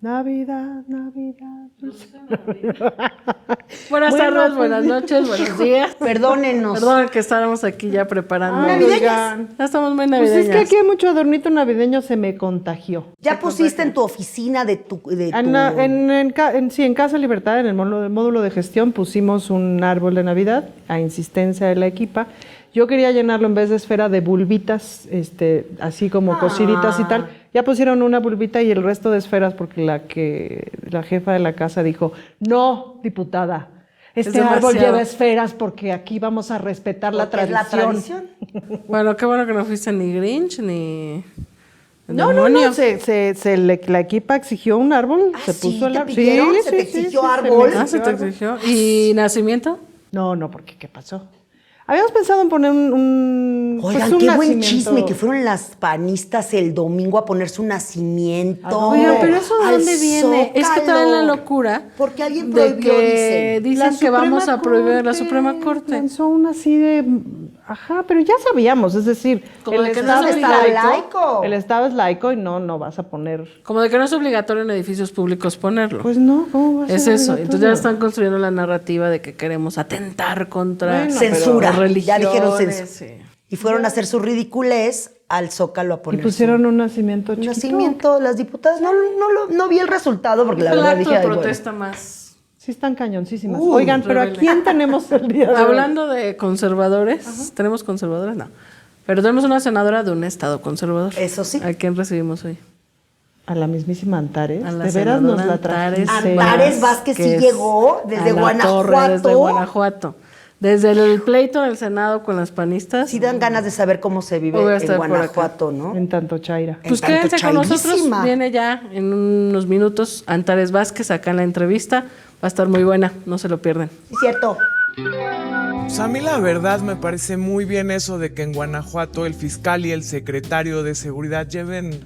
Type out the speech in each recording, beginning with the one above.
Navidad, Navidad, dulce Navidad. Buenas tardes, buenas noches, buenos días. Perdónenos. Perdón que estábamos aquí ya preparando. ¿Navideñas? Ya estamos muy navideñas. Pues es que aquí hay mucho adornito navideño, se me contagió. ¿Ya pusiste en tu oficina de tu... En Casa Libertad, en el módulo de gestión, pusimos un árbol de Navidad a insistencia de la equipa. Yo quería llenarlo en vez de esfera de bulbitas, así como cosiritas y tal. Ya pusieron una bulbita y el resto de esferas porque la jefa de la casa dijo, no, diputada, este árbol lleva esferas porque aquí vamos a respetar la tradición. Bueno, qué bueno que no fuiste ni Grinch ni... No, la equipa exigió un árbol, se puso el árbol. ¿Se te exigió árbol? Se te exigió. ¿Y nacimiento? No, porque ¿qué pasó? Habíamos pensado en poner un Oigan, qué buen chisme que fueron las panistas el domingo a poner su nacimiento. Oigan, pero eso ¿de dónde viene? Es que traen la locura. Porque alguien prohibió, dicen que vamos a prohibir la Suprema Corte. Lanzó una así de... Ajá, pero ya sabíamos, es decir, el Estado es laico. El Estado es laico y no vas a poner... Como de que no es obligatorio en edificios públicos ponerlo. Pues no, ¿cómo va a ser? Es eso, entonces ya están construyendo la narrativa de que queremos atentar contra censura. Ya dijeron censura. Sí. Y fueron a hacer su ridiculez al Zócalo a poner. Y pusieron un nacimiento chiquito. Nacimiento, las diputadas. No vi el resultado porque la verdad dije... El acto de protesta más... Sí están cañoncísimas. Oigan, pero ¿a quién tenemos el día de hoy? Hablando de conservadores, ¿tenemos conservadores? No. Pero tenemos una senadora de un estado conservador. Eso sí. ¿A quién recibimos hoy? A la mismísima Antares. A la de veras nos la trajeron. Antares Vázquez sí llegó desde Guanajuato. Desde Guanajuato. Desde el pleito en el Senado con las panistas. Sí dan ganas de saber cómo se vive en Guanajuato, ¿no? En tanto chaira. Pues quédense con nosotros. Viene ya en unos minutos Antares Vázquez acá en la entrevista. Va a estar muy buena, no se lo pierden. Sí, cierto. Pues a mí la verdad me parece muy bien eso de que en Guanajuato el fiscal y el secretario de seguridad lleven...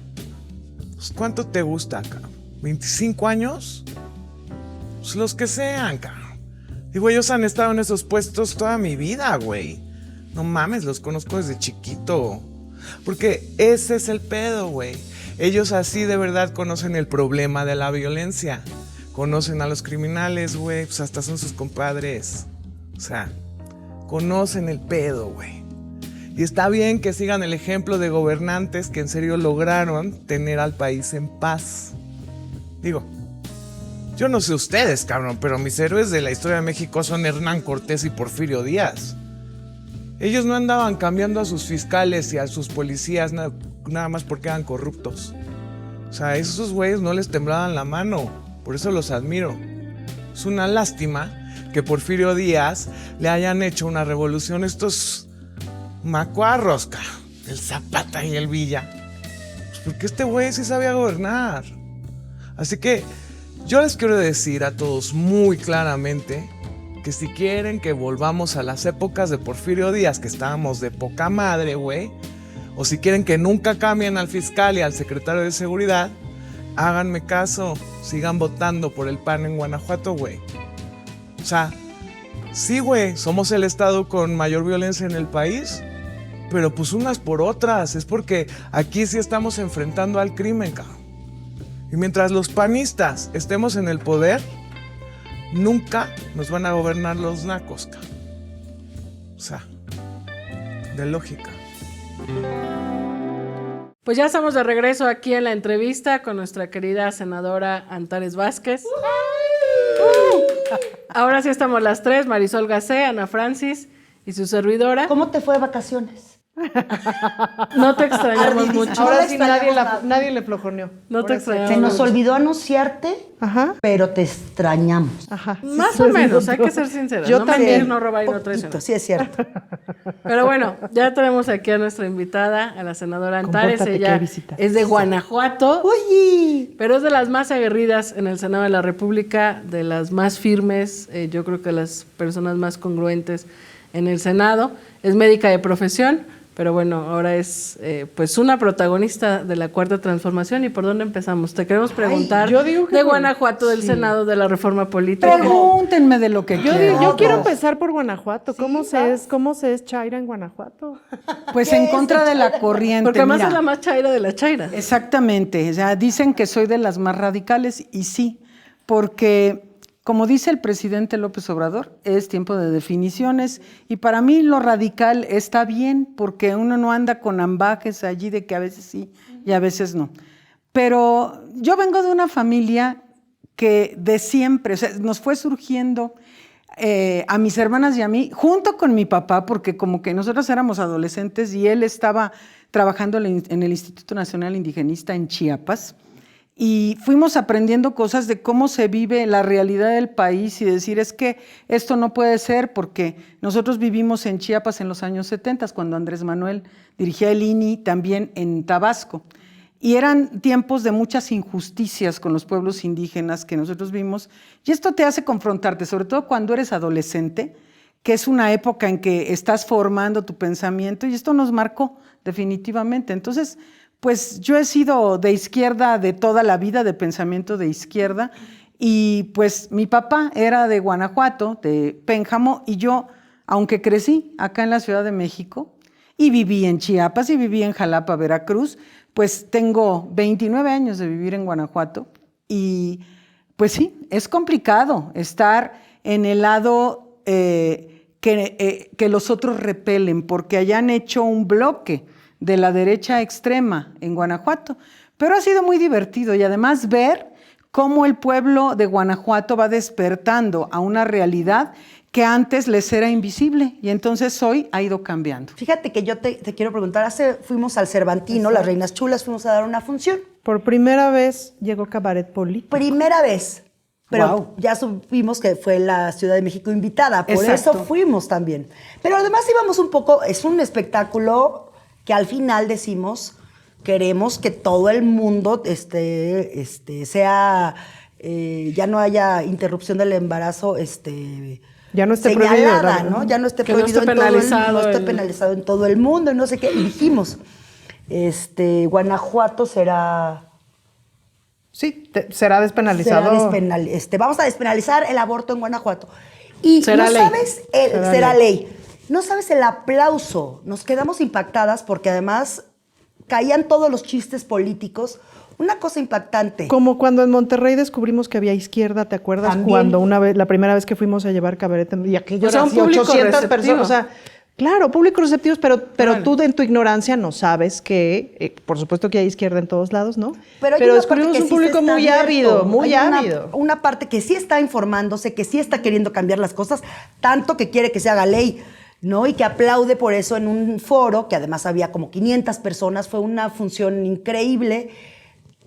Pues, ¿cuánto te gusta, cabrón? ¿25 años? Pues los que sean, cabrón. Digo, ellos han estado en esos puestos toda mi vida, güey. No mames, los conozco desde chiquito. Porque ese es el pedo, güey. Ellos así de verdad conocen el problema de la violencia. Conocen a los criminales, güey, pues hasta son sus compadres. O sea, conocen el pedo, güey. Y está bien que sigan el ejemplo de gobernantes que en serio lograron tener al país en paz. Digo, yo no sé ustedes, cabrón, pero mis héroes de la historia de México son Hernán Cortés y Porfirio Díaz. Ellos no andaban cambiando a sus fiscales y a sus policías nada más porque eran corruptos. O sea, a esos güeyes no les temblaban la mano. Por eso los admiro. Es una lástima que Porfirio Díaz le hayan hecho una revolución estos macuarros, el Zapata y el Villa. Pues porque este güey sí sabía gobernar. Así que yo les quiero decir a todos muy claramente que si quieren que volvamos a las épocas de Porfirio Díaz, que estábamos de poca madre, güey, o si quieren que nunca cambien al fiscal y al secretario de seguridad, háganme caso, sigan votando por el PAN en Guanajuato, güey. O sea, sí, güey, somos el estado con mayor violencia en el país, pero pues unas por otras, es porque aquí sí estamos enfrentando al crimen, cabrón. Y mientras los panistas estemos en el poder, nunca nos van a gobernar los nacos, cabrón. O sea, de lógica. Pues ya estamos de regreso aquí en la entrevista con nuestra querida senadora Antares Vázquez. Ahora sí estamos las tres, Marisol Gacé, Ana Francis y su servidora. ¿Cómo te fue de vacaciones? No te extrañamos mucho. Ahora sí nadie le flojoneó. No te extrañamos. Se nos olvidó anunciarte, pero te extrañamos. Ajá. Más o menos, hay que ser sinceros. Yo no también. mentir, no robar y no traicionar. Sí, es cierto. Pero bueno, ya tenemos aquí a nuestra invitada, a la senadora Antares. Compórtate, Ella es de Guanajuato. ¡Uy! Pero es de las más aguerridas en el Senado de la República, de las más firmes, yo creo que las personas más congruentes en el Senado. Es médica de profesión, pero bueno, ahora es pues una protagonista de la Cuarta Transformación. ¿Y por dónde empezamos? Te queremos preguntar yo digo que de por- Guanajuato, del sí. Senado, de la reforma política. Pregúntenme de lo que quieran. Yo quiero empezar por Guanajuato. ¿Cómo se es chaira en Guanajuato? Pues en contra de la corriente. Porque además mira. es la más chaira de las chairas. Exactamente, o sea, dicen que soy de las más radicales y sí, porque como dice el presidente López Obrador, es tiempo de definiciones y para mí lo radical está bien porque uno no anda con ambajes allí de que a veces sí y a veces no. Pero yo vengo de una familia que de siempre, o sea, nos fue surgiendo a mis hermanas y a mí, junto con mi papá, porque como que nosotros éramos adolescentes y él estaba trabajando en el Instituto Nacional Indigenista en Chiapas, y fuimos aprendiendo cosas de cómo se vive la realidad del país y decir, es que esto no puede ser porque nosotros vivimos en Chiapas en los años 70, cuando Andrés Manuel dirigía el INI, también en Tabasco. Y eran tiempos de muchas injusticias con los pueblos indígenas que nosotros vimos. Y esto te hace confrontarte, sobre todo cuando eres adolescente, que es una época en que estás formando tu pensamiento, y esto nos marcó definitivamente. Entonces, pues yo he sido de izquierda de toda la vida, de pensamiento de izquierda, y pues mi papá era de Guanajuato, de Pénjamo, y yo, aunque crecí acá en la Ciudad de México, y viví en Chiapas, y viví en Jalapa, Veracruz, pues tengo 29 años de vivir en Guanajuato, y pues sí, es complicado estar en el lado que los otros repelen, porque hayan hecho un bloque de la derecha extrema en Guanajuato, pero ha sido muy divertido y además ver cómo el pueblo de Guanajuato va despertando a una realidad que antes les era invisible y entonces hoy ha ido cambiando. Fíjate que yo te quiero preguntar, fuimos al Cervantino, las Reinas Chulas, fuimos a dar una función. Por primera vez llegó cabaret político. Primera vez, pero Wow. ya supimos que fue la Ciudad de México invitada, por Exacto. eso fuimos también. Pero además íbamos un poco, es un espectáculo que al final decimos, queremos que todo el mundo sea, ya no haya interrupción del embarazo, Ya no esté señalada, prohibido, ¿no? Ya no esté Que no prohibido esté no esté penalizado en todo el mundo y no sé qué. Y dijimos, Guanajuato será... Sí, será despenalizado. Vamos a despenalizar el aborto en Guanajuato. Y Será no ley. sabes, será ley. No sabes el aplauso. Nos quedamos impactadas porque además caían todos los chistes políticos. Una cosa impactante. Como cuando en Monterrey descubrimos que había izquierda, ¿te acuerdas? También. Cuando la primera vez que fuimos a llevar cabaret y aquellos Pero así, público 800 receptivo. personas, o sea, claro, públicos receptivos, pero Claro. tú en tu ignorancia no sabes que, por supuesto que hay izquierda en todos lados, ¿no? Pero hay una parte descubrimos que un sí se público está muy abierto. ávido, muy Hay ávido. una parte que sí está informándose, que sí está queriendo cambiar las cosas, tanto que quiere que se haga ley, ¿no? Y que aplaude por eso en un foro, que además había como 500 personas, fue una función increíble,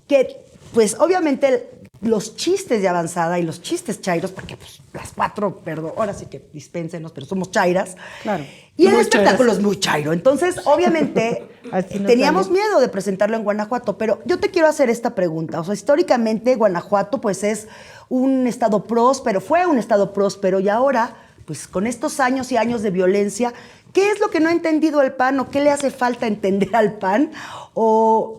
que pues obviamente los chistes de avanzada y los chistes chairos, porque pues las cuatro, perdón, ahora sí que dispénsenos, pero somos chairas. Claro. Y el Muy espectáculo chairas. es muy chairo. Entonces, obviamente, Así no teníamos salió. miedo de presentarlo en Guanajuato, pero yo te quiero hacer esta pregunta. O sea, históricamente Guanajuato pues es un estado próspero, fue un estado próspero y ahora, pues con estos años y años de violencia, ¿qué es lo que no ha entendido el PAN o qué le hace falta entender al PAN? O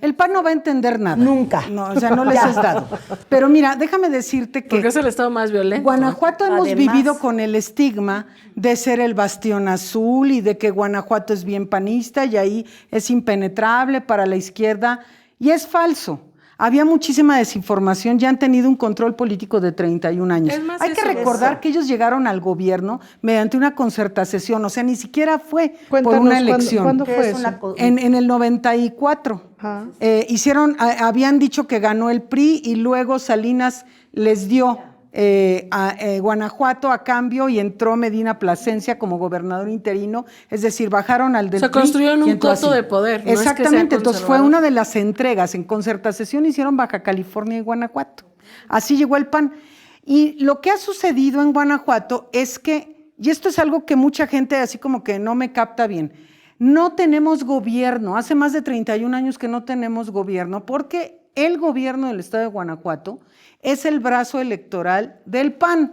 El PAN no va a entender nada. Nunca. No, o sea, no les Ya. has dado. Pero mira, déjame decirte que Porque es el estado más violento. Guanajuato hemos Además. vivido con el estigma de ser el bastión azul y de que Guanajuato es bien panista y ahí es impenetrable para la izquierda. Y es falso. Había muchísima desinformación, ya han tenido un control político de 31 años. Es más Hay que eso. recordar que ellos llegaron al gobierno mediante una concertación, o sea, ni siquiera fue por Cuéntanos, una elección. ¿cuándo ¿qué fue es eso? una co- En el 94. Ajá. Habían dicho que ganó el PRI y luego Salinas les dio a Guanajuato a cambio y entró Medina Plasencia como gobernador interino, es decir, bajaron al del Se PRI construyeron y un entró coto así. de poder, no es que sea Exactamente, entonces fue conservador. una de las entregas. En concertación hicieron Baja California y Guanajuato. Así llegó el PAN. Y lo que ha sucedido en Guanajuato es que, y esto es algo que mucha gente así como que no me capta bien, no tenemos gobierno. Hace más de 31 años que no tenemos gobierno porque el gobierno del estado de Guanajuato es el brazo electoral del PAN.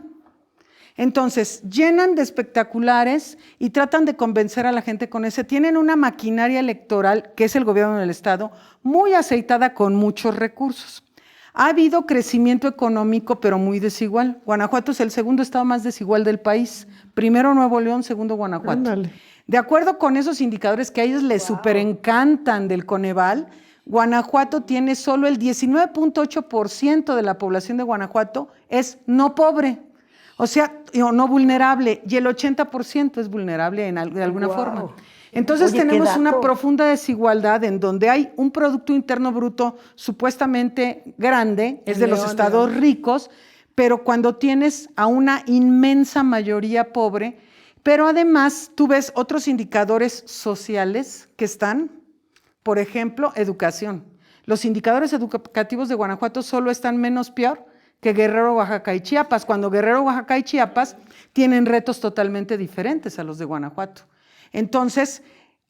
Entonces, llenan de espectaculares y tratan de convencer a la gente con ese. Tienen una maquinaria electoral, que es el gobierno del Estado, muy aceitada con muchos recursos. Ha habido crecimiento económico, pero muy desigual. Guanajuato es el segundo estado más desigual del país. Primero Nuevo León, segundo Guanajuato. Ándale. De acuerdo con esos indicadores que a ellos les súper encantan del Coneval, Guanajuato tiene solo el 19.8% de la población de Guanajuato es no pobre, o sea, no vulnerable, y el 80% es vulnerable de alguna forma. Entonces Oye, tenemos qué una dato. profunda desigualdad en donde hay un Producto Interno Bruto supuestamente grande, es de los estados ricos, pero cuando tienes a una inmensa mayoría pobre, pero además tú ves otros indicadores sociales que están, por ejemplo, educación. Los indicadores educativos de Guanajuato solo están menos peor que Guerrero, Oaxaca y Chiapas, cuando Guerrero, Oaxaca y Chiapas tienen retos totalmente diferentes a los de Guanajuato. Entonces,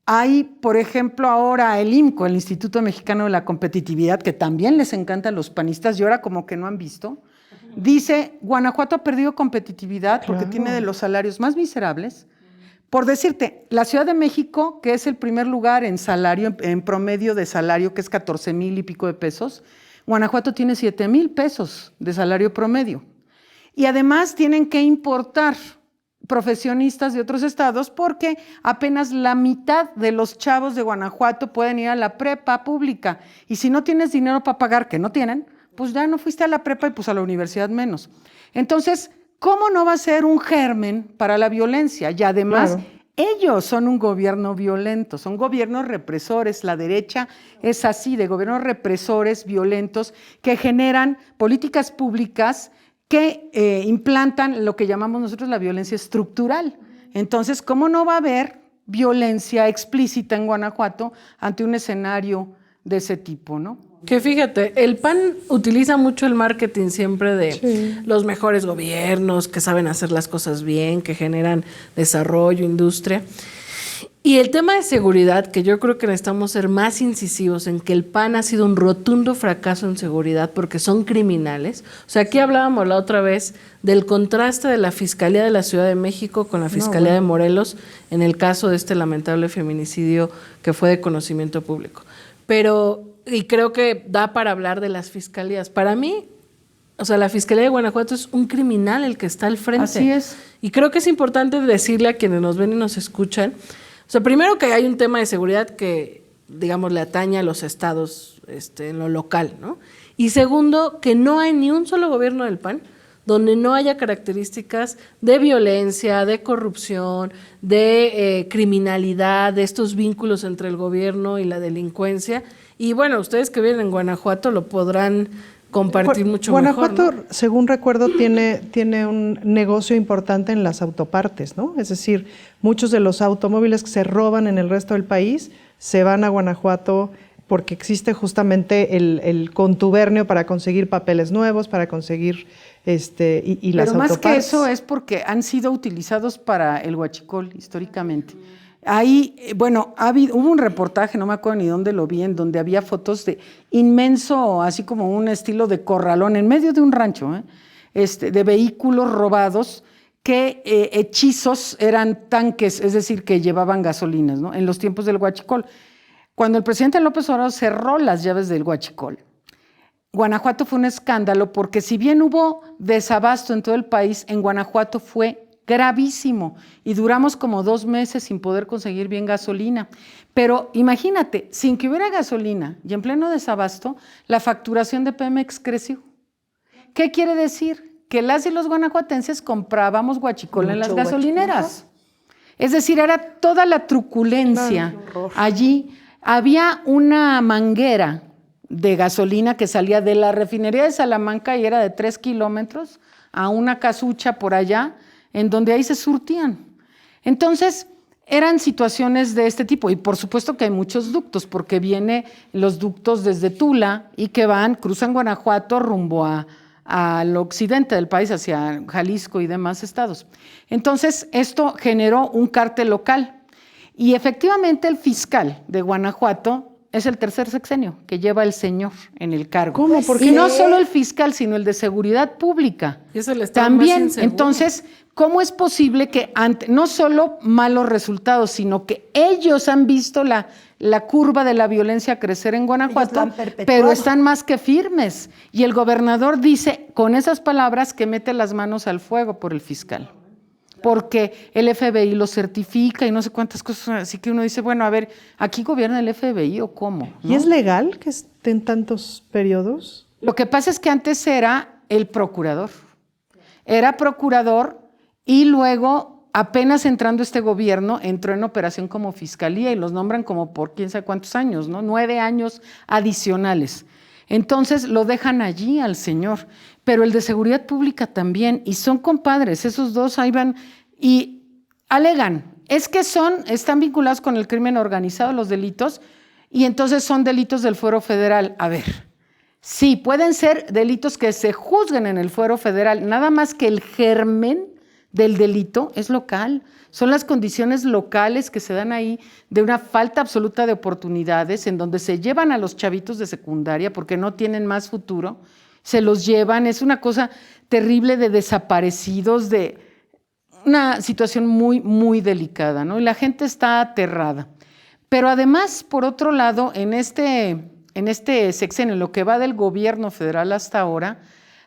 hay, por ejemplo, ahora el IMCO, el Instituto Mexicano de la Competitividad, que también les encanta a los panistas y ahora como que no han visto, dice, Guanajuato ha perdido competitividad porque tiene de los salarios más miserables. Por decirte, la Ciudad de México, que es el primer lugar en salario, en promedio de salario, que es 14,000 y pico de pesos, Guanajuato tiene 7,000 pesos de salario promedio. Y además tienen que importar profesionistas de otros estados porque apenas la mitad de los chavos de Guanajuato pueden ir a la prepa pública. Y si no tienes dinero para pagar, que no tienen, pues ya no fuiste a la prepa y pues a la universidad menos. Entonces, ¿cómo no va a ser un germen para la violencia? Y además, ellos son un gobierno violento, son gobiernos represores. La derecha es así, de gobiernos represores violentos que generan políticas públicas que implantan lo que llamamos nosotros la violencia estructural. Entonces, ¿cómo no va a haber violencia explícita en Guanajuato ante un escenario de ese tipo, no? Que fíjate, el PAN utiliza mucho el marketing siempre de los mejores gobiernos, que saben hacer las cosas bien, que generan desarrollo, industria. Y el tema de seguridad, que yo creo que necesitamos ser más incisivos en que el PAN ha sido un rotundo fracaso en seguridad porque son criminales. O sea, aquí hablábamos la otra vez del contraste de la Fiscalía de la Ciudad de México con la Fiscalía de Morelos en el caso de este lamentable feminicidio que fue de conocimiento público. Pero, y creo que da para hablar de las fiscalías. Para mí, o sea, la Fiscalía de Guanajuato es un criminal el que está al frente. Así es. Y creo que es importante decirle a quienes nos ven y nos escuchan, o sea, primero que hay un tema de seguridad que, digamos, le atañe a los estados en lo local, ¿no? Y segundo, que no hay ni un solo gobierno del PAN donde no haya características de violencia, de corrupción, de criminalidad, de estos vínculos entre el gobierno y la delincuencia. Y bueno, ustedes que viven en Guanajuato lo podrán compartir mucho Guanajuato, mejor, ¿no? según recuerdo, tiene un negocio importante en las autopartes, ¿no? Es decir, muchos de los automóviles que se roban en el resto del país se van a Guanajuato porque existe justamente el contubernio para conseguir papeles nuevos, para conseguir y las autopartes. Pero más que eso es porque han sido utilizados para el huachicol históricamente. Ahí, bueno, hubo un reportaje, no me acuerdo ni dónde lo vi, en donde había fotos de inmenso, así como un estilo de corralón en medio de un rancho, de vehículos robados que hechizos eran tanques, es decir, que llevaban gasolinas, ¿no? En los tiempos del huachicol. Cuando el presidente López Obrador cerró las llaves del huachicol, Guanajuato fue un escándalo porque si bien hubo desabasto en todo el país, en Guanajuato fue gravísimo y duramos como 2 meses sin poder conseguir bien gasolina. Pero imagínate, sin que hubiera gasolina y en pleno desabasto, la facturación de Pemex creció. ¿Qué quiere decir? Que las y los guanajuatenses comprábamos huachicol en las gasolineras. Es decir, era toda la truculencia. Allí había una manguera de gasolina que salía de la refinería de Salamanca y era de 3 kilómetros a una casucha por allá, en donde ahí se surtían. Entonces, eran situaciones de este tipo. Y por supuesto que hay muchos ductos, porque vienen los ductos desde Tula y que cruzan Guanajuato rumbo al occidente del país, hacia Jalisco y demás estados. Entonces, esto generó un cártel local. Y efectivamente el fiscal de Guanajuato es el tercer sexenio que lleva el señor en el cargo. ¿Cómo? ¿Por Y qué? no solo el fiscal, sino el de seguridad pública. Y es el estado También, más inseguro. entonces, ¿cómo es posible que no solo malos resultados, sino que ellos han visto la curva de la violencia crecer en Guanajuato, Ellos la han perpetuado. pero están más que firmes? Y el gobernador dice con esas palabras que mete las manos al fuego por el fiscal, porque el FBI lo certifica y no sé cuántas cosas, así que uno dice, bueno, a ver, ¿aquí gobierna el FBI o cómo? ¿Y ¿no? es legal que estén tantos periodos? Lo que pasa es que antes era el procurador. Era procurador y luego, apenas entrando este gobierno, entró en operación como fiscalía y los nombran como por quién sabe cuántos años, ¿no? 9 años adicionales. Entonces lo dejan allí al señor, pero el de seguridad pública también, y son compadres, esos dos ahí van y alegan, es que están vinculados con el crimen organizado, los delitos, y entonces son delitos del fuero federal. A ver, sí, pueden ser delitos que se juzguen en el fuero federal, nada más que el germen del delito es local. Son las condiciones locales que se dan ahí de una falta absoluta de oportunidades, en donde se llevan a los chavitos de secundaria porque no tienen más futuro, se los llevan, es una cosa terrible de desaparecidos, de una situación muy, muy delicada, ¿no? Y la gente está aterrada. Pero además, por otro lado, en este sexenio, en lo que va del gobierno federal hasta ahora,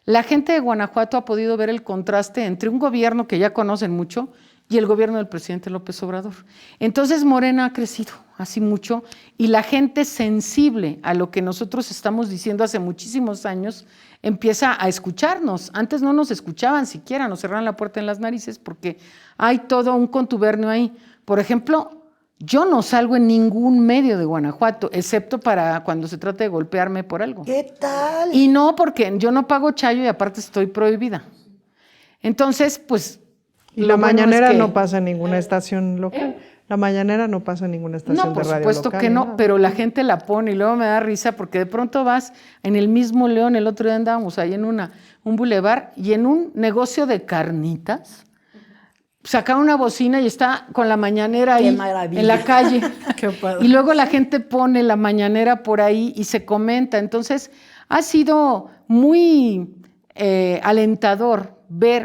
la gente de Guanajuato ha podido ver el contraste entre un gobierno que ya conocen mucho y el gobierno del presidente López Obrador. Entonces Morena ha crecido así mucho y la gente sensible a lo que nosotros estamos diciendo hace muchísimos años empieza a escucharnos. Antes no nos escuchaban siquiera, nos cerraban la puerta en las narices porque hay todo un contubernio ahí. Por ejemplo, yo no salgo en ningún medio de Guanajuato, excepto para cuando se trata de golpearme por algo. ¿Qué tal? Y no, porque yo no pago chayo y aparte estoy prohibida. Entonces, pues... Y la lo bueno mañanera es que- no pasa en ninguna estación local. La mañanera no pasa en ninguna estación No, por de radio supuesto local, que ni no, nada. pero la gente la pone y luego me da risa porque de pronto vas en el mismo León, el otro día andábamos ahí en un bulevar y en un negocio de carnitas, sacaron una bocina y está con la mañanera Qué ahí maravilla. en la calle. Qué padre. Y luego la gente pone la mañanera por ahí y se comenta. Entonces, ha sido muy alentador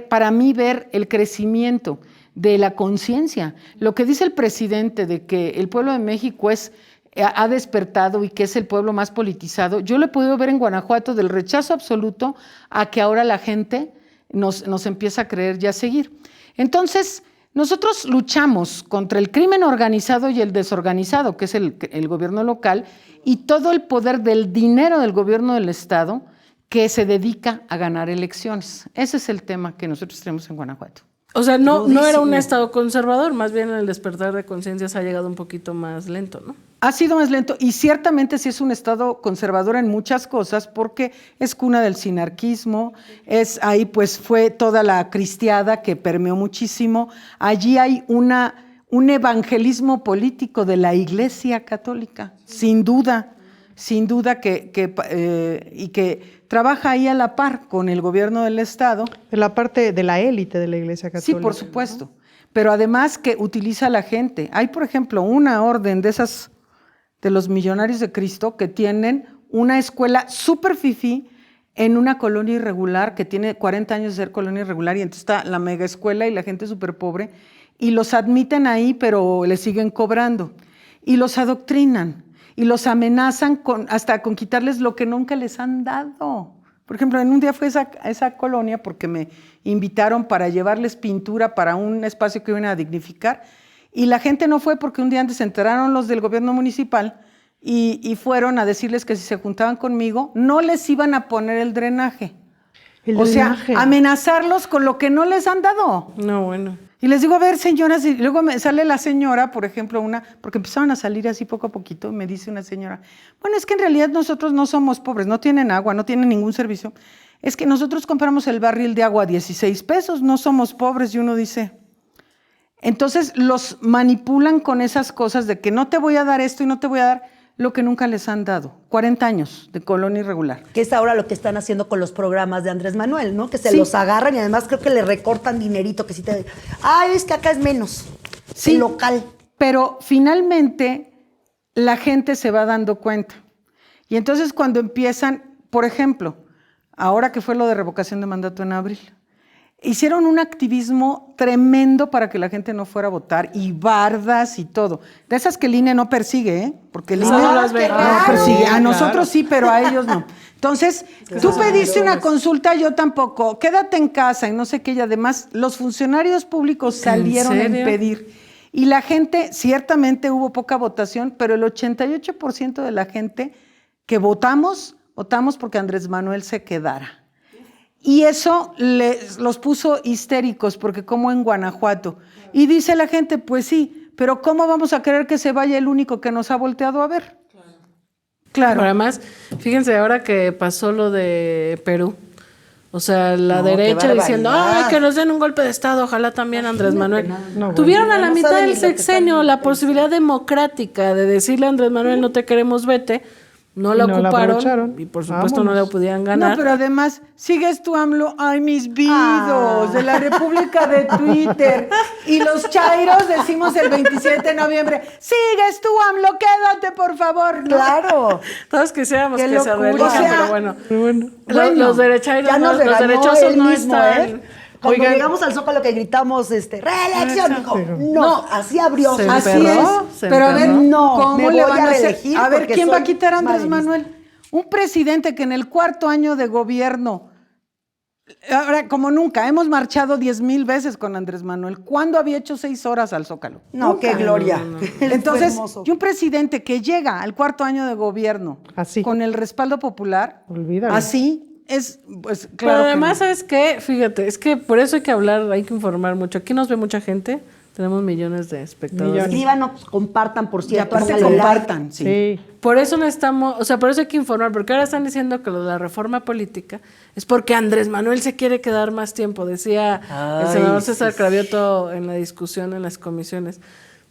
para mí ver el crecimiento de la conciencia. Lo que dice el presidente de que el pueblo de México ha despertado y que es el pueblo más politizado, yo lo he podido ver en Guanajuato del rechazo absoluto a que ahora la gente nos empieza a creer y a seguir. Entonces, nosotros luchamos contra el crimen organizado y el desorganizado, que es el gobierno local, y todo el poder del dinero del gobierno del Estado que se dedica a ganar elecciones. Ese es el tema que nosotros tenemos en Guanajuato. O sea, no era un Rudísimo. estado conservador, más bien el despertar de conciencias ha llegado un poquito más lento, ¿no? Ha sido más lento y ciertamente sí es un estado conservador en muchas cosas porque es cuna del sinarquismo, ahí pues fue toda la cristiada que permeó muchísimo. Allí hay un evangelismo político de la Iglesia Católica, sin duda que trabaja ahí a la par con el gobierno del Estado. De la parte de la élite de la Iglesia Sí, Católica. por supuesto, pero además que utiliza a la gente. Hay, por ejemplo, una orden de esas de los Millonarios de Cristo que tienen una escuela súper fifí en una colonia irregular que tiene 40 años de ser colonia irregular y entonces está la mega escuela y la gente súper pobre y los admiten ahí pero les siguen cobrando y los adoctrinan y los amenazan hasta con quitarles lo que nunca les han dado. Por ejemplo, en un día fui a esa colonia porque me invitaron para llevarles pintura para un espacio que iban a dignificar y la gente no fue porque un día antes se enteraron los del gobierno municipal y fueron a decirles que si se juntaban conmigo no les iban a poner el drenaje. El O sea, drenaje. amenazarlos con lo que no les han dado. No, bueno. Y les digo, a ver, señoras, y luego me sale la señora, por ejemplo, porque empezaron a salir así poco a poquito, me dice una señora, bueno, es que en realidad nosotros no somos pobres, no tienen agua, no tienen ningún servicio. Es que nosotros compramos el barril de agua a 16 pesos, no somos pobres. Y uno dice, entonces los manipulan con esas cosas de que no te voy a dar esto y no te voy a dar lo que nunca les han dado. 40 años de colonia irregular. Que es ahora lo que están haciendo con los programas de Andrés Manuel, ¿no? Que se Sí. los agarran y además creo que le recortan dinerito, que si te... Ay, es que acá es menos. Sí. El local. Pero finalmente la gente se va dando cuenta. Y entonces cuando empiezan, por ejemplo, ahora que fue lo de revocación de mandato en abril, hicieron un activismo tremendo para que la gente no fuera a votar, y bardas y todo. De esas que el INE no persigue, ¿eh? Porque el INE no las ve. no persigue. A nosotros sí, pero a ellos no. Entonces, tú pediste una consulta, yo tampoco. Quédate en casa y no sé qué. Y además, los funcionarios públicos salieron a impedir. Y la gente, ciertamente hubo poca votación, pero el 88% de la gente que votamos porque Andrés Manuel se quedara. Y eso los puso histéricos, porque como en Guanajuato. Y dice la gente, pues sí, pero ¿cómo vamos a querer que se vaya el único que nos ha volteado a ver? Claro. Pero además, fíjense, ahora que pasó lo de Perú, o sea, la derecha diciendo, ay, que nos den un golpe de Estado, ojalá también Andrés Manuel. Tuvieron a la mitad del sexenio la posibilidad democrática de decirle a Andrés Manuel, no te queremos, vete. No la ocuparon y por supuesto no la podían ganar. No, pero además, sigues tú, AMLO, ay, mis vidos, de la República de Twitter. Y los chairos decimos el 27 de noviembre, sigues tú, AMLO, quédate, por favor. Claro. Todos quisiéramos Qué que se locura. reelijan, pero bueno. Los derechairos ya nos los regañó derechosos él no mismo, están. Cuando llegamos al Zócalo que gritamos, reelección, dijo, no, así abrió. Se Así emperró, es, se pero a ver, No, ¿cómo me le voy van a a hacer? reelegir A ver, porque ¿quién va a soy quitar a Andrés maderista. Manuel? Un presidente que en el 4º año de gobierno, ahora, como nunca, hemos marchado 10,000 veces con Andrés Manuel. ¿Cuándo había hecho 6 horas al Zócalo? No, qué gloria. Entonces, Hermoso. y un presidente que llega al 4º año de gobierno Así. con el respaldo popular, Olvídalo. así es, pues claro. Pero que además, no. ¿sabes qué? Fíjate, es que por eso hay que hablar, hay que informar mucho. Aquí nos ve mucha gente, tenemos millones de espectadores. Escríbanos, compartan, por Y cierto. aparte pónganle like. compartan, sí. Sí. Por eso necesitamos, o sea, por eso hay que informar, porque ahora están diciendo que lo de la reforma política es porque Andrés Manuel se quiere quedar más tiempo, decía el senador César Cravioto en la discusión en las comisiones.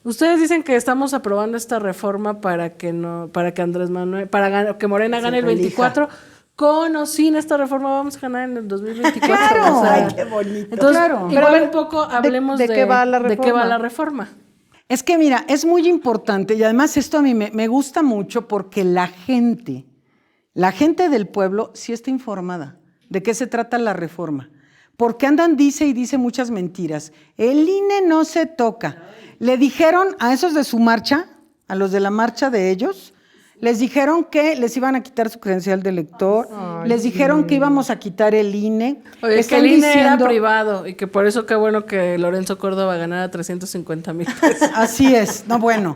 Ustedes dicen que estamos aprobando esta reforma para que Andrés Manuel, que Morena gane el 24, con o sin esta reforma vamos a ganar en el 2024. Claro. O sea, Ay, qué bonito. entonces, Claro. igual Pero a ver, un poco hablemos ¿de qué va la de qué va reforma? la reforma. Es que mira, es muy importante y además esto a mí me gusta mucho porque la gente del pueblo sí está informada de qué se trata la reforma. Porque andan, dice y dice muchas mentiras. El INE no se toca. Le dijeron a esos de su marcha, a los de la marcha de ellos, les dijeron que les iban a quitar su credencial de elector, les dijeron que íbamos a quitar el INE. Oye, que Están el INE era diciendo- privado y que por eso qué bueno que Lorenzo Córdoba ganara 350,000 pesos. Así es, no bueno.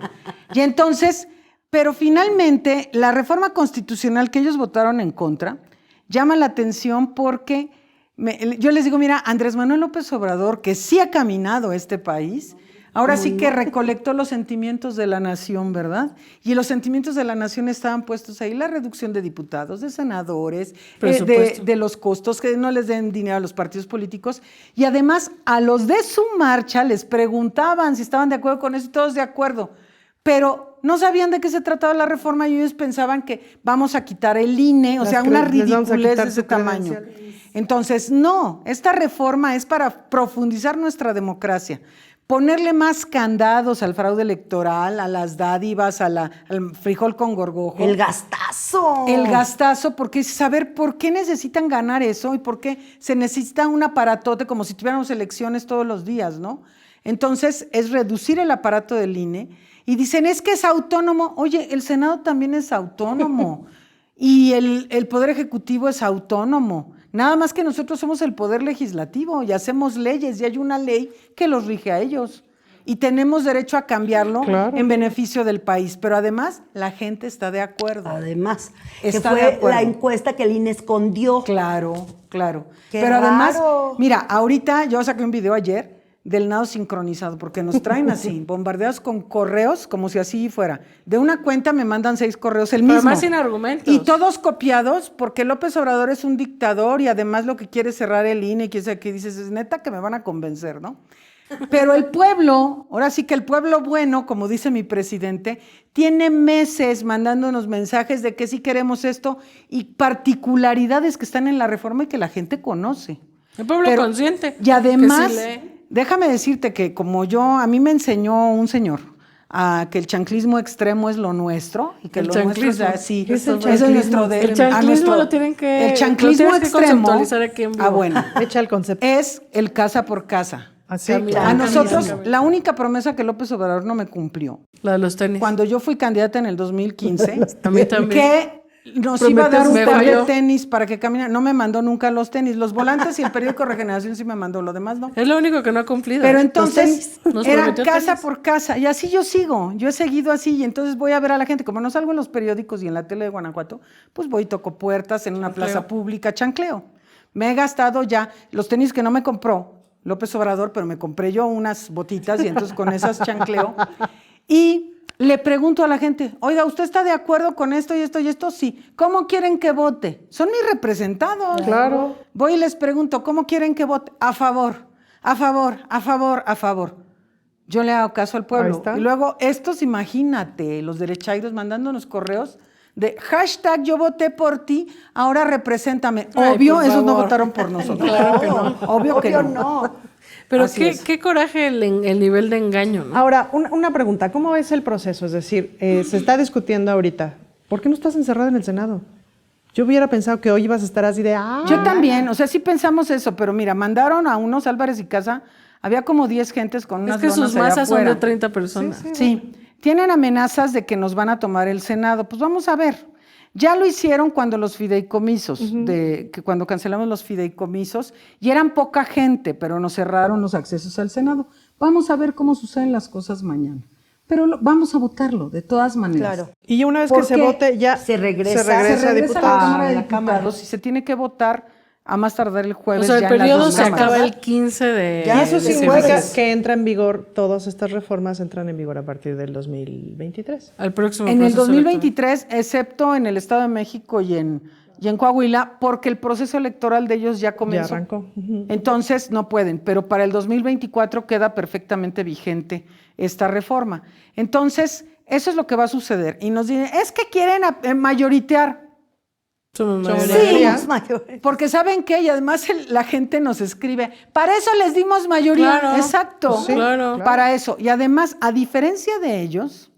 Y entonces, pero finalmente la reforma constitucional que ellos votaron en contra llama la atención porque yo les digo, mira, Andrés Manuel López Obrador, que sí ha caminado este país, ahora sí que recolectó los sentimientos de la nación, ¿verdad? Y los sentimientos de la nación estaban puestos ahí, la reducción de diputados, de senadores, de los costos, que no les den dinero a los partidos políticos. Y además, a los de su marcha les preguntaban si estaban de acuerdo con eso y todos de acuerdo. Pero no sabían de qué se trataba la reforma y ellos pensaban que vamos a quitar el INE, o sea, una les vamos a ridiculez quitar de ese su tamaño. credencial. Entonces, no, esta reforma es para profundizar nuestra democracia, ponerle más candados al fraude electoral, a las dádivas, al frijol con gorgojo. El gastazo. El gastazo, porque saber por qué necesitan ganar eso y por qué se necesita un aparatote como si tuviéramos elecciones todos los días, ¿no? Entonces, es reducir el aparato del INE y dicen, es que es autónomo. Oye, el Senado también es autónomo y el Poder Ejecutivo es autónomo. Nada más que nosotros somos el Poder Legislativo y hacemos leyes y hay una ley que los rige a ellos. Y tenemos derecho a cambiarlo en beneficio del país. Pero además, la gente está de acuerdo. Además, Está que de fue acuerdo. la encuesta que el INE escondió. Claro, claro. Qué Pero además, raro. mira, ahorita yo saqué un video ayer del nado sincronizado, porque nos traen así, bombardeados con correos, como si así fuera. De una cuenta me mandan 6 correos el mismo. Pero más sin argumentos. Y todos copiados, porque López Obrador es un dictador y además lo que quiere es cerrar el INE, que dices, es neta que me van a convencer, ¿no? Pero el pueblo, ahora sí que el pueblo bueno, como dice mi presidente, tiene meses mandándonos mensajes de que sí queremos esto y particularidades que están en la reforma y que la gente conoce. El pueblo consciente. Y además, que sí lee. déjame decirte que como a mí me enseñó un señor a que el chanclismo extremo es lo nuestro y que El lo nuestro es chanclismo. así. ¿Qué es el Eso es nuestro El chanclismo lo tienen que- el chanclismo lo tienes que extremo. conceptualizar aquí en vivo. Bueno, Echa el concepto. es el casa por casa. Así, Camila. claro. A nosotros, Camila. la única promesa que López Obrador no me cumplió, La de los tenis. cuando yo fui candidata en el 2015, A mí también. que nos iba a dar un Me par de falló. tenis para que caminara. No me mandó nunca los tenis. Los volantes y el periódico Regeneración sí me mandó, lo demás no. Es lo único que no ha cumplido. Pero Los entonces tenis. Nos era prometió casa tenis. por casa y así yo sigo, yo he seguido así y entonces voy a ver a la gente, como no salgo en los periódicos y en la tele de Guanajuato, pues voy y toco puertas en una plaza pública, chancleo. Me he gastado ya los tenis que no me compró López Obrador, pero me compré yo unas botitas y entonces con esas chancleo y le pregunto a la gente, oiga, ¿usted está de acuerdo con esto y esto y esto? Sí. ¿Cómo quieren que vote? Son mis representados. Claro. Voy y les pregunto, ¿cómo quieren que vote? A favor, a favor, a favor, a favor. Yo le hago caso al pueblo. Ahí está. Y luego estos, imagínate, los derechairos mandándonos correos de hashtag yo voté por ti, ahora represéntame. Ay, Obvio, por esos no favor. votaron por nosotros. Claro que no. Obvio que no. no. Pero Así es. qué coraje el nivel de engaño, ¿no? Ahora, una pregunta, ¿cómo ves el proceso? Es decir, se está discutiendo ahorita. ¿Por qué no estás encerrado en el Senado? Yo hubiera pensado que hoy ibas a estar así de... Yo también, o sea, sí pensamos eso, pero mira, mandaron a unos Álvarez y Casa, había como 10 gentes con unas Es que lonas sus allá masas son afuera. de 30 personas. Sí, tienen amenazas de que nos van a tomar el Senado. Pues vamos a ver. Ya lo hicieron cuando los fideicomisos, que cuando cancelamos los fideicomisos, y eran poca gente, pero nos cerraron los accesos al Senado. Vamos a ver cómo suceden las cosas mañana. Pero vamos a votarlo, de todas maneras. Claro. Y una vez que se Porque vote, ya se regresa- Se regresa a la diputado. Cámara de la Cámara. Diputados y se tiene que votar a más tardar el O jueves. sea, el ya en las periodo dos se cámaras. acaba el 15 de... Ya, Y eso de significa jueves. que entra en vigor, todas estas reformas entran en vigor a partir del 2023. Al próximo En el proceso 2023, excepto en el Estado de México y en Coahuila, porque el proceso electoral de ellos ya comenzó. Ya arrancó. Ujú. Entonces no pueden, pero para el 2024 queda perfectamente vigente esta reforma. Entonces, eso es lo que va a suceder. Y nos dicen, es que quieren mayoritear. Somos Somos mayoría. Sí, mayoría. los mayores. Porque ¿saben qué? Y además la gente nos escribe, para eso les dimos mayoría. Claro. Exacto. Sí, claro. Para eso. Y además, a diferencia de ellos,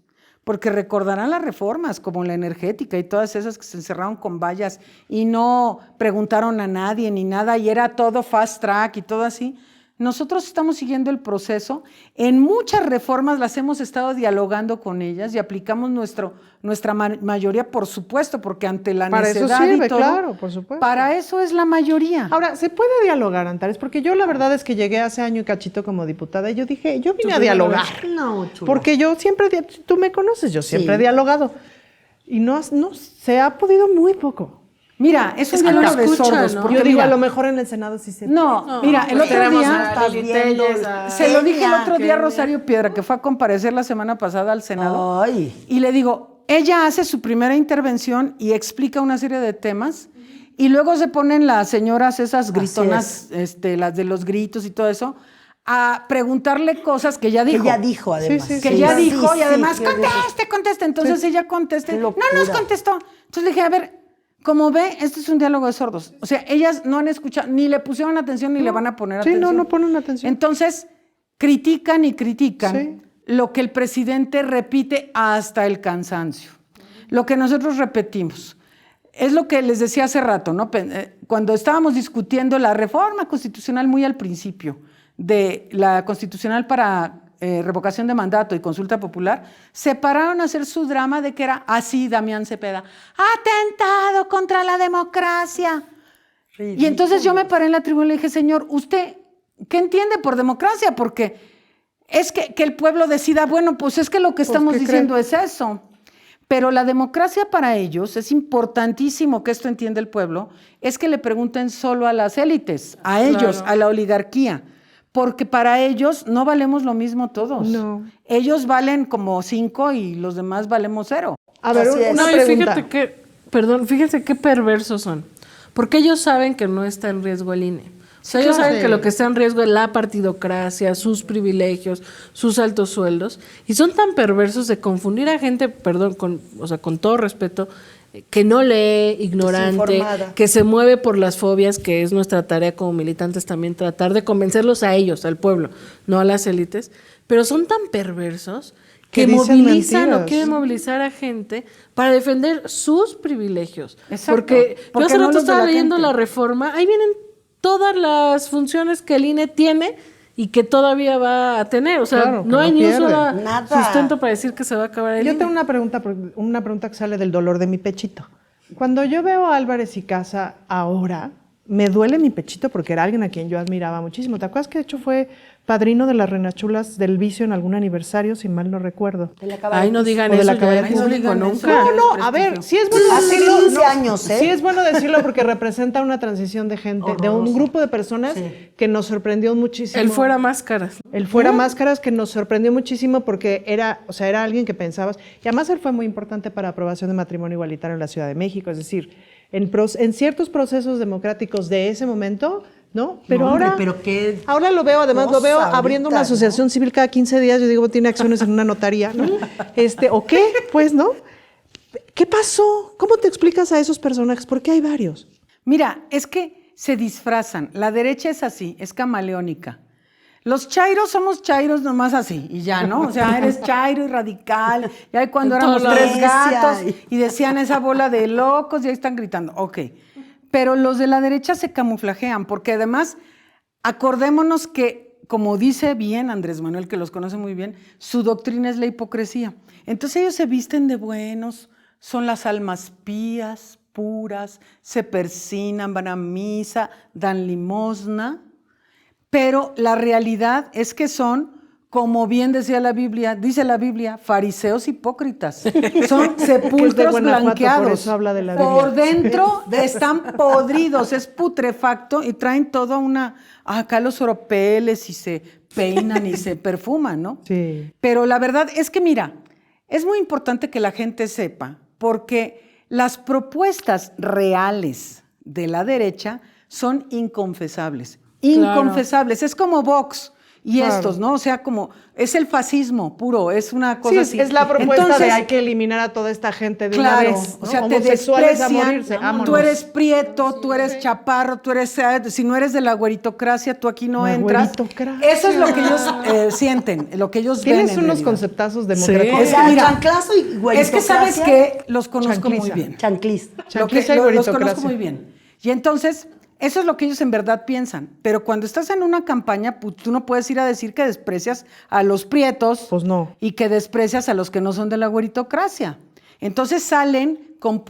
porque recordarán las reformas como la energética y todas esas que se encerraron con vallas y no preguntaron a nadie ni nada y era todo fast track y todo así. Nosotros estamos siguiendo el proceso. En muchas reformas las hemos estado dialogando con ellas y aplicamos nuestra mayoría, por supuesto, porque ante la Para eso necedad sirve, y todo, claro, por supuesto. para eso es la mayoría. Ahora, ¿se puede dialogar, Antares? Porque yo la verdad es que llegué hace año y cachito como diputada y yo dije, yo vine a dialogar. No, chulo. Porque yo siempre, tú me conoces, yo siempre he dialogado. Y no se ha podido muy poco. Mira, es un Es que diálogo no de escuchan, sordos. ¿no? porque Yo digo, mira, a lo mejor en el Senado sí se No, mira, el pues otro tenemos día, a Lili Telles, a- se lo dije el Kenia, otro día a Rosario Piedra, que fue a comparecer la semana pasada al Senado, Ay. y le digo, ella hace su primera intervención y explica una serie de temas, y luego se ponen las señoras esas gritonas, las de los gritos y todo eso, a preguntarle cosas que ya Que dijo. ya dijo, además. Sí, sí, Que sí. ya Sí, dijo sí, y además, sí, conteste. Entonces ella conteste. Qué No locura. nos contestó. Entonces le dije, a ver, como ve, este es un diálogo de sordos. O sea, ellas no han escuchado, ni le pusieron atención, ni le van a poner Sí, atención. no ponen atención. Entonces, critican y critican Sí. lo que el presidente repite hasta el cansancio. Lo que nosotros repetimos. Es lo que les decía hace rato, ¿no? Cuando estábamos discutiendo la reforma constitucional muy al principio, de la constitucional para revocación de mandato y consulta popular, se pararon a hacer su drama de que era así, Damián Cepeda, atentado contra la democracia. Y entonces yo me paré en la tribuna y le dije, señor, ¿usted qué entiende por democracia? Porque es que el pueblo decida, bueno, pues es que lo que estamos ¿qué diciendo cree? es eso. Pero la democracia para ellos, es importantísimo que esto entienda el pueblo, es que le pregunten solo a las élites, a ellos, a la oligarquía. Porque para ellos no valemos lo mismo todos. No. Ellos valen como 5 y los demás valemos 0. A ver, Así es. una No, y pregunta. fíjate que, perdón, fíjense qué perversos son. Porque ellos saben que no está en riesgo el INE. O sea, ellos claro. saben que lo que está en riesgo es la partidocracia, sus privilegios, sus altos sueldos. Y son tan perversos de confundir a gente, perdón, con todo respeto, que no lee, ignorante, Desinformada. que se mueve por las fobias, que es nuestra tarea como militantes también, tratar de convencerlos a ellos, al pueblo, no a las élites. Pero son tan perversos que dicen movilizan o mentiras. quieren movilizar a gente para defender sus privilegios. Exacto, Porque yo porque hace no rato los de estaba la leyendo gente. la reforma, ahí vienen todas las funciones que el INE tiene y que todavía va a tener. O sea, Claro, que no hay no ni un pierde. solo Nada. sustento para decir que se va a acabar el Yo INE. tengo una pregunta que sale del dolor de mi pechito. Cuando yo veo a Álvarez y Casa ahora, me duele mi pechito porque era alguien a quien yo admiraba muchísimo. ¿Te acuerdas que de hecho fue padrino de las Renachulas del Vicio en algún aniversario, si mal no recuerdo? De la Ay, no digan O de eso, la ya cabaret es público digan eso. nunca. No, a ver, sí es bueno Hace decirlo. 15 años, ¿eh? Sí es bueno decirlo porque representa una transición de gente, de un grupo de personas que nos sorprendió muchísimo. El fuera máscaras. El fuera máscaras que nos sorprendió muchísimo porque era, o sea, era alguien que pensabas, y además él fue muy importante para aprobación de matrimonio igualitario en la Ciudad de México, es decir, en ciertos procesos democráticos de ese momento, ¿no? Pero No, hombre, ahora, pero qué ahora lo veo, además lo veo cosa abriendo una ahorita, asociación civil cada 15 días, yo digo, tiene acciones en una notaría, ¿no? ¿O qué? Pues, ¿no? ¿Qué pasó? ¿Cómo te explicas a esos personajes? Porque hay varios. Mira, es que se disfrazan. La derecha es así, es camaleónica. Los chairos somos chairos nomás así, y ya, ¿no? O sea, eres chairo y radical. Y ahí cuando En éramos todos tres lados. gatos y decían esa bola de locos y ahí están gritando. Ok. Pero los de la derecha se camuflajean, porque además, acordémonos que, como dice bien Andrés Manuel, que los conoce muy bien, su doctrina es la hipocresía. Entonces ellos se visten de buenos, son las almas pías, puras, se persinan, van a misa, dan limosna, pero la realidad es que son, como bien decía la Biblia, dice la Biblia, fariseos hipócritas. Son sepulcros Guanajuato, blanqueados. por eso habla de la Por Biblia. dentro están podridos, es putrefacto y traen toda acá los oropeles y se peinan y se perfuman, ¿no? Sí. Pero la verdad es que, mira, es muy importante que la gente sepa, porque las propuestas reales de la derecha son inconfesables. Inconfesables. Es como Vox y Claro. estos, ¿no? O sea, como es el fascismo puro, es una cosa Sí, así. es la propuesta de Entonces, hay que eliminar a toda esta gente de claro, una vez. o ¿no? sea, te Homosexuales desprecian, a morirse, vámonos. tú eres prieto, tú eres chaparro, tú eres, si no eres de la güeritocracia, tú aquí no La entras. güeritocracia. Eso es lo que ellos sienten, lo que ellos ven Tienes en unos realidad. conceptazos democráticos. O sea, Mira, chanclazo y güeritocracia. Es que sabes que los conozco muy Chancliza. bien. Chanclis. Chancliza y Los güeritocracia. conozco muy bien. Y entonces, eso es lo que ellos en verdad piensan. Pero cuando estás en una campaña, pues, tú no puedes ir a decir que desprecias a los prietos. Pues no. Y que desprecias a los que no son de la güeritocracia. Entonces salen con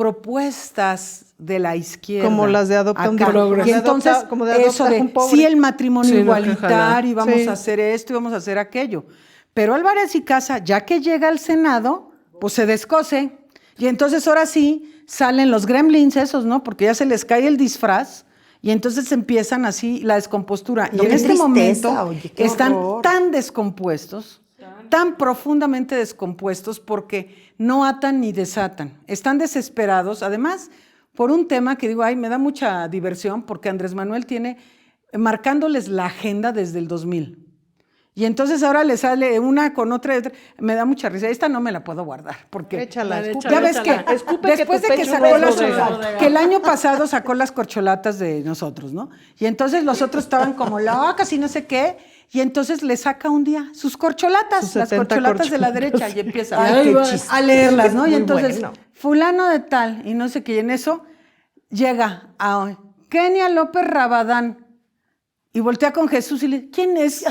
propuestas de la izquierda. Como las de Adopta un acá. Progreso. Y entonces, Como de Adopta eso de, un Pobre. sí, el matrimonio Sí, lo que igualitario, y vamos Sí. a hacer esto y vamos a hacer aquello. Pero Álvarez y Casa, ya que llega al Senado, pues se descose. Y entonces ahora sí salen los gremlins esos, ¿no? Porque ya se les cae el disfraz y entonces empiezan así la descompostura. No, y en qué este tristeza, momento oye, qué están horror. tan descompuestos, tan profundamente descompuestos porque no atan ni desatan. Están desesperados, además, por un tema que digo, ay, me da mucha diversión porque Andrés Manuel tiene marcándoles la agenda desde el 2000. Y entonces ahora le sale una con otra y otra. Me da mucha risa. Esta no me la puedo guardar. Porque Échala, escupe. ya ves que Escupe que después tu de que pecho sacó es las bodega. que el año pasado sacó las corcholatas de nosotros, ¿no? Y entonces los otros estaban como locas y no sé qué. Y entonces le saca un día sus corcholatas, Sus las 70 corcholatas de la corcholatas. derecha. Y empieza Ay, qué chistoso. a leerlas, ¿no? Y Muy entonces, bueno. fulano de tal, y no sé qué. Y en eso llega a Kenia López Rabadán. Y voltea con Jesús y le dice, ¿quién es?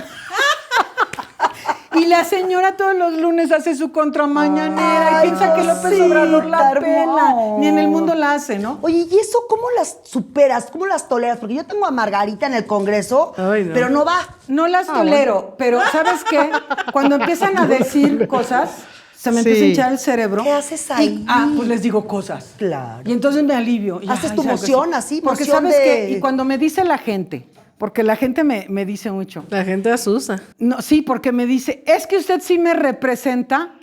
Y la señora todos los lunes hace su contramañanera Ay, y piensa que López sí, Obrador la está pela. hermoso. Ni en el mundo la hace, ¿no? Oye, ¿y eso cómo las superas? ¿Cómo las toleras? Porque yo tengo a Margarita en el Congreso, Ay, no. pero no va. No las tolero, pero ¿sabes qué? Cuando empiezan a decir cosas, se me empieza a Sí. hinchar el cerebro. ¿Qué haces ahí? Pues les digo cosas. Claro. Y entonces me alivio. Y, Haces ay, tu ¿sabes? moción así, Porque moción ¿sabes de- qué? Y cuando me dice la gente, porque la gente me dice mucho. La gente asusta. No, sí, porque me dice, es que usted sí me representa.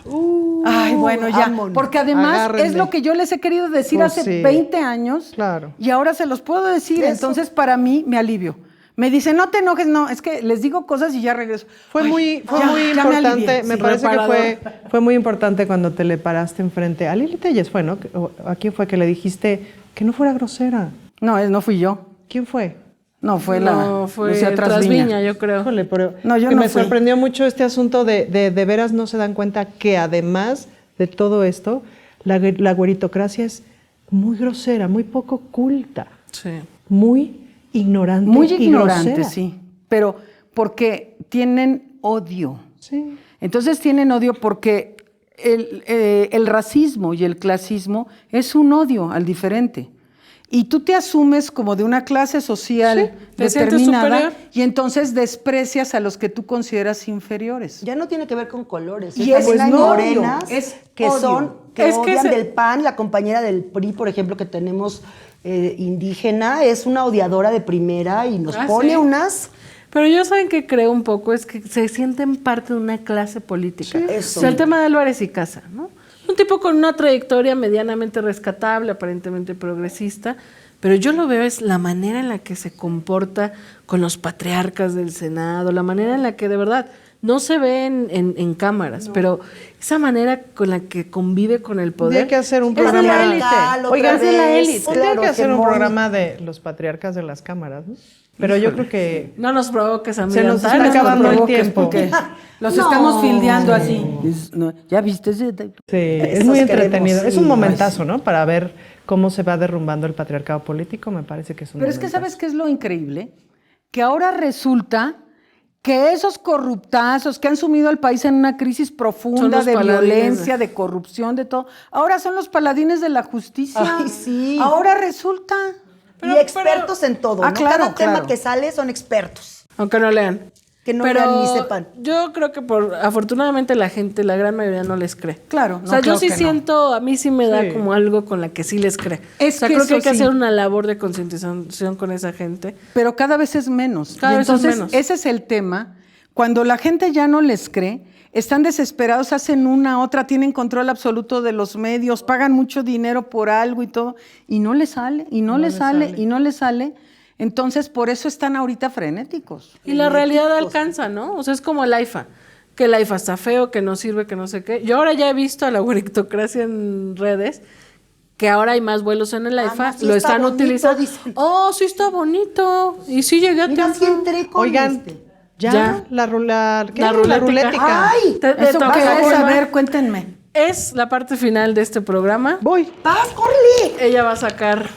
Ay, bueno, ya. vámonos. Porque además Agárrenle. es lo que yo les he querido decir Pues hace sí. 20 años. Claro. Y ahora se los puedo decir. Eso. Entonces, para mí, me alivio. Me dice, no te enojes, no, es que les digo cosas y ya regreso. Fue Ay, muy ya me importante, alivié. me Sí. parece reparador. que fue muy importante cuando te le paraste enfrente. A Lili Telles fue, ¿no? ¿A quién fue que le dijiste que no fuera grosera? No, no fui yo. ¿Quién fue? No, fue No, fue Lucía Trasviña, yo creo. Híjole, pero No, yo que no me fui. sorprendió mucho este asunto de veras no se dan cuenta que además de todo esto, la güeritocracia es muy grosera, muy poco culta, Sí. muy ignorante Muy y ignorante, grosera. sí. Pero porque tienen odio. Sí. Entonces tienen odio porque el racismo y el clasismo es un odio al diferente. Y tú te asumes como de una clase social te sientes determinada superior. y entonces desprecias a los que tú consideras inferiores. Ya no tiene que ver con colores. Y También es hay odio, morenas es que odio. son, que Es que odian ese- del PAN, la compañera del PRI, por ejemplo, que tenemos indígena, es una odiadora de primera y nos Ah, pone ¿sí? unas... Pero yo saben que creo un poco es que se sienten parte de una clase política. Sí, eso. O sea, el tema de Álvarez y Casa, ¿no? Un tipo con una trayectoria medianamente rescatable, aparentemente progresista, pero yo lo veo es la manera en la que se comporta con los patriarcas del Senado, la manera en la que de verdad no se ve en cámaras, pero esa manera con la que convive con el poder. Tendría que hacer un es de programa. la élite. Patriarcal, Oigan, es de la vez. élite. Tendría Claro, que hacer un hegemónico. programa de los patriarcas de las cámaras, ¿no? Pero yo creo que No nos provoques a mí. Se nos está Antares, acabando el provoques, tiempo. porque los estamos fildeando así. ¿Ya viste ese? sí, es Esos muy queremos, entretenido. sí. Es un momentazo, ¿no? Para ver cómo se va derrumbando el patriarcado político, me parece que es un Pero es que, momentazo. ¿sabes qué es lo increíble? Que ahora resulta que esos corruptazos que han sumido al país en una crisis Son profunda los de paladines violencia, de corrupción, de todo, ahora son los paladines de la justicia. Ay, sí. Ahora resulta. y expertos en todo, Ah, ¿no? claro, Cada tema claro. que sale son expertos. Aunque no lean. Que no Pero lean ni sepan. yo creo que afortunadamente la gente, la gran mayoría no les cree. Claro, O sea, no, yo claro sí que no. siento, a mí sí me da Sí. como algo con la que sí les cree. Es o sea, que creo que hay eso que sí. hacer una labor de concientización con esa gente. Pero cada vez es menos. Cada Y vez es entonces, menos. ese es el tema. Cuando la gente ya no les cree, están desesperados, hacen una, otra, tienen control absoluto de los medios, pagan mucho dinero por algo y todo, y no les sale, y no les sale, y no les sale. Entonces, por eso están ahorita frenéticos. Y la realidad alcanza, ¿no? O sea, es como el AIFA. Que el AIFA está feo, que no sirve, que no sé qué. Yo ahora ya he visto a la güeritocracia en redes, que ahora hay más vuelos en el AIFA, no, sí lo está están bonito, utilizando. dicen. Oh, sí está bonito. Y sí llegué a Mira, tiempo. sí entré con Oigan, este. ya, la ruletica. ruletica. ¡Ay! ¿Eso toca, qué es? Juanma. A ver, cuéntenme. Es la parte final de este programa. Voy. ¡Vas, córrele! Ella va a sacar.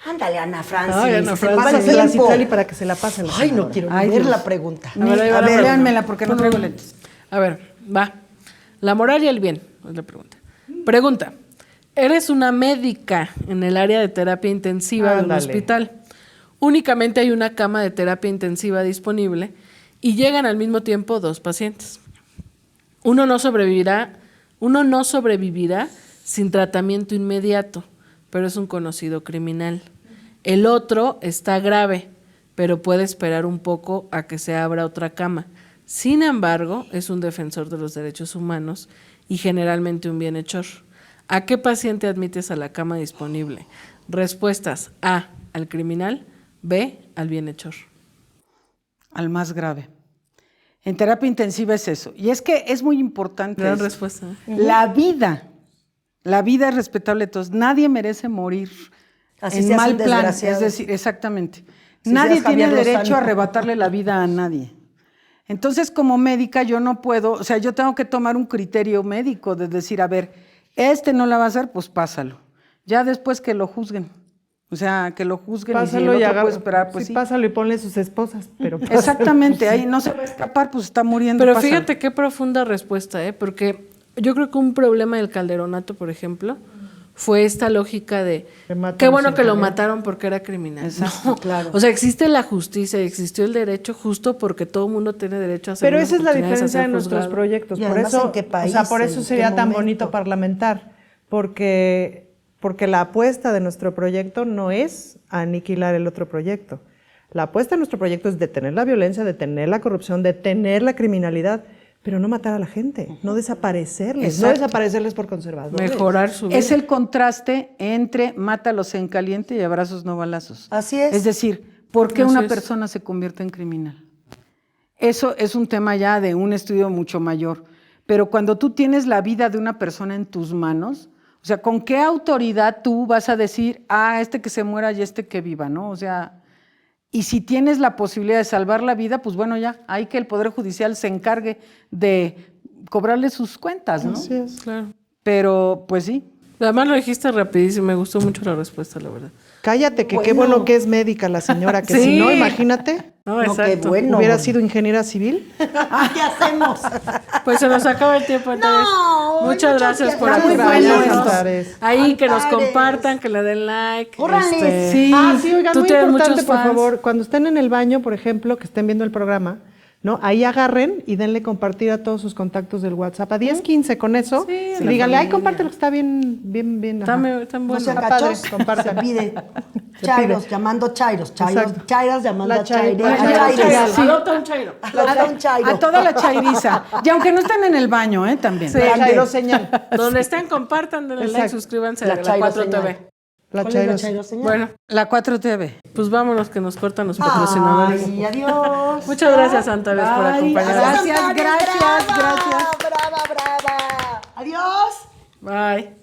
Ándale, Ana Francis. Ay, Ana se te Francis. pasa el Pásasela a tiempo. Citlali para que se la pasen. la Ay, no senadora. quiero Ay, ver Dios. la pregunta. A ver, ahí va A la ver, pregunta. léanmela porque no traigo lentes. A ver, va. La moral y el bien, es la pregunta. Pregunta. Eres una médica en el área de terapia intensiva de un Ándale. hospital. Únicamente hay una cama de terapia intensiva disponible y llegan al mismo tiempo 2 pacientes. Uno no sobrevivirá sin tratamiento inmediato, pero es un conocido criminal. El otro está grave, pero puede esperar un poco a que se abra otra cama. Sin embargo, es un defensor de los derechos humanos y generalmente un bienhechor. ¿A qué paciente admites a la cama disponible? Respuestas: A, al criminal; B, al bienhechor. Al más grave. En terapia intensiva es eso. Y es que es muy importante. Gran eso. respuesta. La vida es respetable de todos. Nadie merece morir Así en seas mal un plan. desgraciado. Es decir, exactamente. Si Nadie seas tiene Javier derecho Lozano. a arrebatarle la vida a nadie. Entonces, como médica, yo no puedo, o sea, yo tengo que tomar un criterio médico de decir, a ver, este no la va a hacer, pues pásalo. Ya después que lo juzguen. O sea, que lo juzguen Pásalo y y si el otro agarra. puede esperar, pues sí, sí. pásalo y ponle sus esposas. Pero pásalo. Exactamente, ahí no se va a escapar, pues está muriendo. Pero pásalo. fíjate qué profunda respuesta, porque yo creo que un problema del calderonato, por ejemplo, fue esta lógica de Que matan qué bueno sin que lo querer. mataron porque era criminal. Exacto, No, claro. O sea, existe la justicia, existió el derecho justo porque todo el mundo tiene derecho a hacer Pero unas esa es la oportunidades a diferencia de ser nuestros juzgado. proyectos. Y Por además, eso, ¿en qué país? o sea, por eso ¿En sería qué tan momento? bonito parlamentar, porque la apuesta de nuestro proyecto no es aniquilar el otro proyecto. La apuesta de nuestro proyecto es detener la violencia, detener la corrupción, detener la criminalidad, pero no matar a la gente, no desaparecerles, Exacto. no desaparecerles por conservadores. Mejorar su vida. Es el contraste entre mátalos en caliente y abrazos no balazos. Así es. Es decir, ¿por qué Así una es. persona se convierte en criminal? Eso es un tema ya de un estudio mucho mayor. Pero cuando tú tienes la vida de una persona en tus manos, o sea, ¿con qué autoridad tú vas a decir, este que se muera y este que viva, ¿no? O sea, y si tienes la posibilidad de salvar la vida, pues bueno, ya, hay que el Poder Judicial se encargue de cobrarle sus cuentas, ¿no? Así es. Claro. Pero, pues sí. Además lo dijiste rapidísimo, me gustó mucho la respuesta, la verdad. Cállate, que qué bueno que es médica la señora, que Sí. si no, imagínate, No, No, qué exacto. bueno. hubiera sido ingeniera civil. ¿Qué hacemos? Pues se nos acaba el tiempo, entonces. No, muchas gracias por gracias. Muy bueno acompañarnos. Antares. Ahí que nos Antares. compartan, que le den like. ¡Órale! Sí. Sí, oigan, Tú muy tienes importante, muchos por fans. favor, cuando estén en el baño, por ejemplo, que estén viendo el programa, ¿no? Ahí agarren y denle compartir a todos sus contactos del WhatsApp. A 10, 15 con eso. Sí, y en la díganle, ay, familia. compártelo, que está bien, bien, bien. ajá. Tan No bueno. sean Está padre, gachos, compartan. se pide. Chairos, llamando chairos. Exacto. Chairas llamando La a chairo. chaira. a chairos. Sí. Adopta un chairo. Adopta un chairo. A toda la chairiza. Y aunque no estén en el baño, también. Sí. La También. Chairo señal. Donde estén, compartan, denle like, Exacto. suscríbanse La a la Chairo 4 señal. TV. La ¿Cuál es la Chairo. chairo señal? Bueno, La 4TV. pues vámonos que nos cortan los patrocinadores. Ay, adiós. Muchas gracias, Antares, por Bye. acompañarnos. Gracias, gracias, gracias. Brava, brava. Adiós. Bye.